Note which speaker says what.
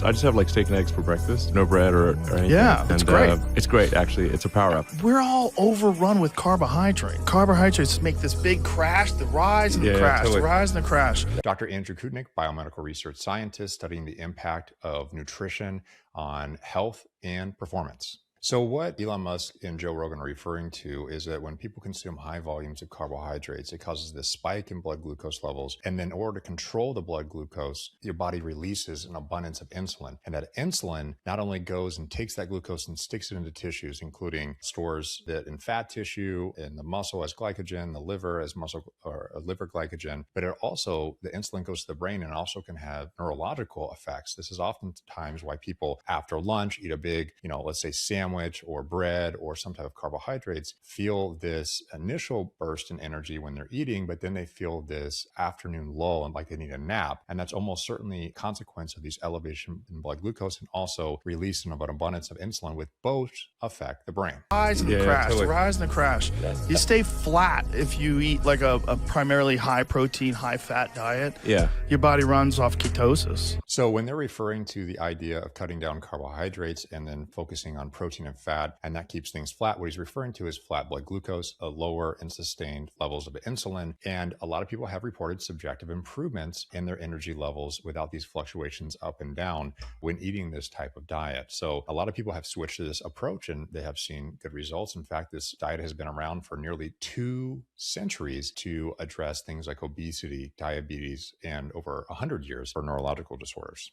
Speaker 1: I just have like steak and eggs for breakfast, no bread or anything.
Speaker 2: Yeah, it's great.
Speaker 1: It's great, actually. It's a power up.
Speaker 2: We're all overrun with carbohydrate. Carbohydrates make this big crash, the rise and the crash,
Speaker 1: totally.
Speaker 2: the rise and the crash.
Speaker 3: Dr. Andrew Kudnick, biomedical research scientist studying the impact of nutrition on health and performance. So what Elon Musk and Joe Rogan are referring to is that when people consume high volumes of carbohydrates, it causes this spike in blood glucose levels. And then in order to control the blood glucose, your body releases an abundance of insulin. And that insulin not only goes and takes that glucose and sticks it into tissues, including stores it in fat tissue, in the muscle as glycogen, the liver as muscle or liver glycogen, but it also, the insulin goes to the brain and also can have neurological effects. This is oftentimes why people after lunch eat a big, let's say sandwich or bread or some type of carbohydrates, feel this initial burst in energy when they're eating, but then they feel this afternoon lull and like they need a nap. And that's almost certainly a consequence of these elevation in blood glucose and also release of an abundance of insulin, which both affect the brain.
Speaker 2: Rise and the crash,
Speaker 1: totally.
Speaker 2: the rise and the crash. You stay flat if you eat like a primarily high protein, high fat diet.
Speaker 1: Yeah.
Speaker 2: Your body runs off ketosis.
Speaker 3: So when they're referring to the idea of cutting down carbohydrates and then focusing on protein and fat, and that keeps things flat, what he's referring to is flat blood glucose, a lower and sustained levels of insulin. And a lot of people have reported subjective improvements in their energy levels without these fluctuations up and down when eating this type of diet. So a lot of people have switched to this approach and they have seen good results. In fact, this diet has been around for nearly 2 centuries to address things like obesity, diabetes, and over 100 years for neurological disorders.